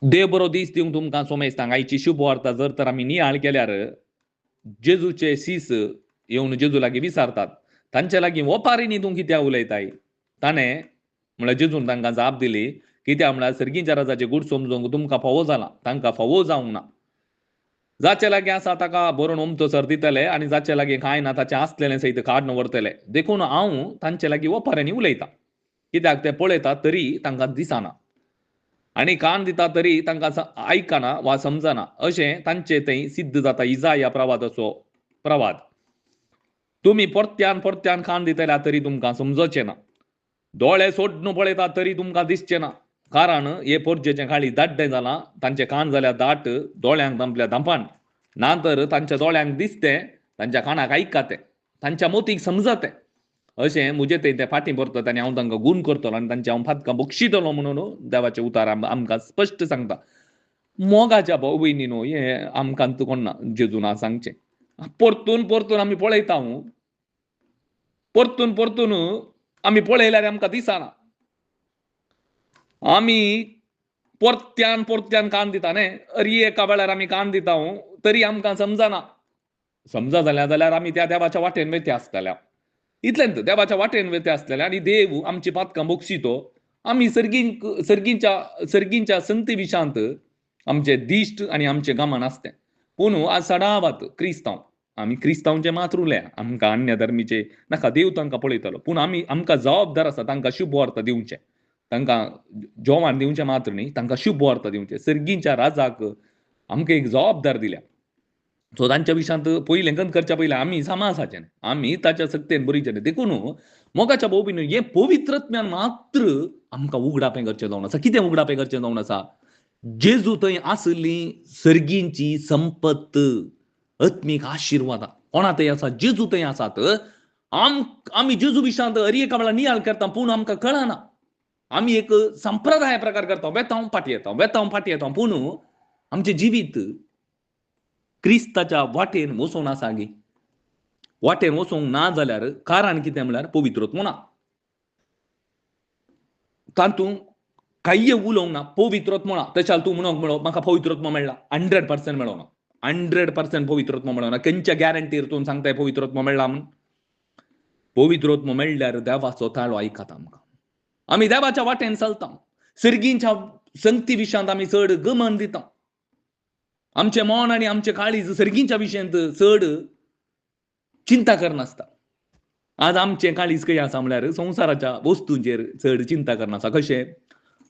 देव बरो दीस दिवंक तुमकां सोमेस्तांक आयची शुभ वार्ता जर तर आमी नियाळ केल्यार जेजूचे सीस येवन जेजू लागीं विचारतात. तांचे लागीं ओपारी न्ही तूं कित्याक उलयताय? ताणें म्हळ्यार जेजून तांकां जाप दिली, कित्याक म्हळ्यार सर्गीच्या राजाचें गूढ समजूंक तुमकां फावो जाला, तांकां फावो जावंक ना. जाचे लागीं आसा ताका बरोवन उमथोसर दितले आनी जाचे लागीं कांय ना ताचें आसलेलें सयत काडून व्हरतले. देखून हांव तांचे लागीं ओपाऱ्यांनी उलयतां. कित्याक ते पळयतात तरी तांकां दिसना. आनी कान दिता तरी तांकां आयकना वा समजना अशें तांचे थंय सिद्ध जाता इजाया प्रवादाचो प्रवाद. तुमी परत्यान परत्यान कान दितल्यार तरी तुमकां समजचें ना. दोळे सोडून पळयतात तरी तुमकां दिसचें ना. कारण हे पोरजेचें काळी दाड्डें जालां, तांचे कान जाल्या दाट, दोळ्यांक दामल्या दांपान. ना तर तांच्या दोळ्यांक दिसतें, तांच्या कानाक आयकतां, तांच्या मोतीक समजतें. अशें मुजे थंय ते फाटीं परतत आनी हांव तांकां गूण करतलो आनी तांचे हांव फातकां बक्षितलो म्हणून देवाचें उतार आमकां स्पश्ट सांगता. मोगाच्या भाव भयणीनो हें आमकां कोण ना जेजून सांगचें. परतून परतून आमी पळयता परतून परतून आमी पळयल्यार आमकां दिसना. आमी परत्यान परत्यान कान दिता न्ही, अरी एका वेळार आमी कान दिता तरी आमकां समजना. समजा जाल्यार आमी त्या देवाच्या वाटेन वेते आसतल्या. इतलेंच देवाच्या वाटेन वेते आसतले आनी देव आमची पातकां बक्षितो. आमी सर्गींच्या संगती विशांत आमचे दिश्ट आनी आमचे गमन आसतें. पूण आज सदांवात क्रिस्तांव आमी क्रिस्तांवचे मात उरल्या, आमकां अन्य धर्मीचे नाका, देव तांकां पळयतलो. पूण आमकां जबाबदार आसा तांकां शुभ वार्ता दिवचें. तांकां जेवण दिवचें मात्र न्ही, तांकां शुभ वार्ता दिवचें. सर्गींच्या राजाक आमकां एक जबाबदार दिल्या. सो तांच्या विशांत पयलें गंत करच्या पयलीं आमी सामा आसाचें न्ही, आमी ताच्या सक्तेन बरीचें न्ही. देखून मोगाच्या भाव भयणीनो हें पवित्रत्म्यान मात्र आमकां उगडापें करचें जावन आसा. कितें उगडापें करचें जावन आसा? जेजू थंय आसली सर्गींची संपत, आत्मीक आशिर्वादां कोणा थंय आसा? जेजू थंय आसात. आमी जेजू विशांत हर एका वेळार नियाळ करता पूण आमकां कळना. आमी एक संप्रदाय प्रकार करता, वेतांव फाटी येता पूण आमचें जिवीत क्रिस्ताच्या वाटेन वचोन आसा गे. वाटेन वचोंक ना जाल्यार कारण कितें म्हळ्यार पवित्रत्व ना. तातूंत कांय उलोवंक ना, पवित्रत्व ना. तशें तूं म्हणोंक मेळो म्हाका पवित्रत्व मेळ्ळा, 100% मेळोना. 100% पवित्रत्व मेळोना. खंयच्या गॅरंटीर तूं सांगताय पवित्रत्व मेळ्ळा म्हूण? पवित्रत्व मेळ्ळ्यार देवाचो ताळो आयकाता आमकां. आमी देवाच्या वाटेन चलता. सर्गींच्या संगती विशांत आमी चड गमन दिता. आमचें मन आनी आमचें काळीज सर्गींच्या विशयांत चड चिंता करनासता. आज आमचें काळीज खंय आसा म्हळ्यार संवसाराच्या वस्तूंचेर चड चिंता करनासा. कशें?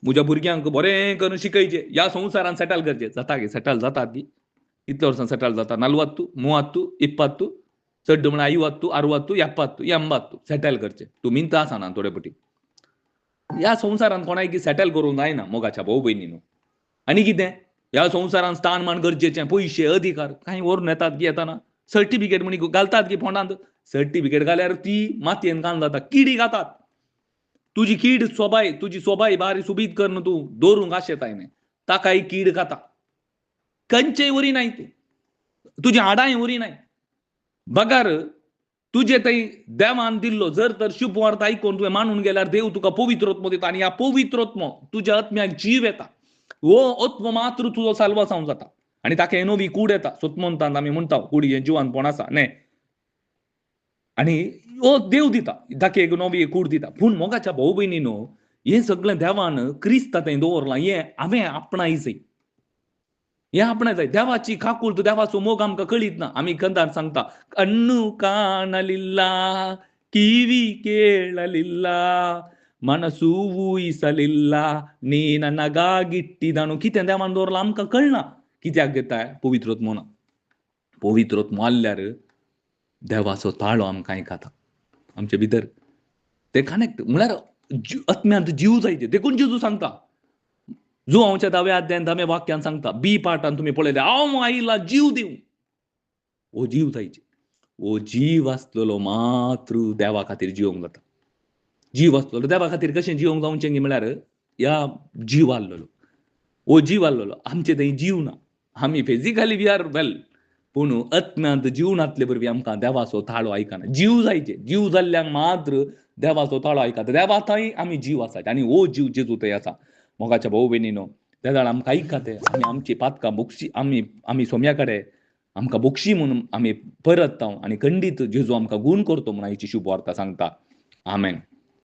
म्हज्या भुरग्यांक बरें करून शिकयचें, ह्या संवसारान सेटल करचें. जाता गे, सेटल जातात गी. इतल्या वर्सां सेटल जाता. 40, 30, 20, चड म्हळ्यार 50, 60, 70, 80 सेटल करचें. तुमीन तर आसाना थोडे पटी. ह्या संवसारान कोणाक सेटल करूंक जायना मोगाच्या भाव भयणीनो. आनी कितें? ह्या संवसारान स्थानमान गरजेचें, पयशे, अधिकार कांय व्हरून येतात गी येताना. सर्टिफिकेट म्हणी घालतात गी फोंडांत. सर्टिफिकेट घाल्यार ती मातयेन कान जाता, किडी घातात. तुजी कीड सोबाय, तुजी सोबाय बारी सुबीत करून तूं दवरूंक आशेताय न्ही, ताकाय कीड खाता. खंयचेय वरी नाय ती, तुजी हाडांय वरी नाय. बगार तुजे थंय देवान दिल्लो जर तर शुभ वार्ता आयकून तुवें मानून गेल्यार देव तुका पवित्रत्व दिता आनी ह्या पवित्रत्व तुज्या आत्म्याक जीव येता. हो आत्मो मात्र तुजो साल्वासांव जाता आनी ताका नवी कूड येता. सुतमंतांत आमी म्हणटा कुडी हें जिवानपण आसा न्ही, आनी हो देव दिता, ताका एक नवी कूड दिता. पूण मोगाच्या भाव भयणीनो हें सगळें देवान क्रिस्ता थंय दवरलां. हें हांवें आपणायचें, हें आपणाय जाय. देवाची खाकूळ देवाचो मोग आमकां कळीत ना. आमी खंदार सांगता, कन्नू काणलिल्ला ಕಿವಿ ಕೇಳಲಿಲ್ಲ ಮನಸ್ಸು ಊಹಿಸಲಿಲ್ಲ ನೀ ನನಗಾಗಿಟ್ಟಿದನು. कितें देवान दवरलां आमकां कळना. कित्याक घेताय? पवित्रत्व ना. पवित्रत्व आसल्यार देवाचो ताळो आमकां आयकता आमचे भितर. ते कनेक्ट म्हळ्यार आत्म्यांत जीव जायचे. देखून जेजू सांगता, जुआंवच्या 10व्या अध्यायान 10व्या वाक्यान सांगता, बी पाठान तुमी पळयलें, हांव आयला जीव दिवंक. हो जीव जायचे. हो जीव आसलेलो मात्र देवा खातीर जिवंक जाता. जीव आसलेलो देवा खातीर कशें जिवंक जावचें गे म्हळ्यार ह्या जीव आसलेलो. हो जीव आसलेलो. आमचे थंय जीव ना. आमी फिजिकली वी आर वेल, पूण आत्म्यांत जीवनातले वरवीं आमकां देवाचो ताळो आयकना. जीव जायचे. जीव जाल्ल्यांक मात्र देवाचो ताळो आयकता. देवा थंय आमी जीव आसात आनी हो जीव जेजू थंय आसा. मोगाच्या भाव भयणीनो, त्या जाण आमकां ऐकाते आमी आमची पातकां बोक्षी आमी सोम्या कडेन आमकां बोक्षी म्हणून आमी परतता आनी खंडीत जेजू आमकां गूण करतो म्हणून आयची शुभ वार्ता सांगता. आमेन.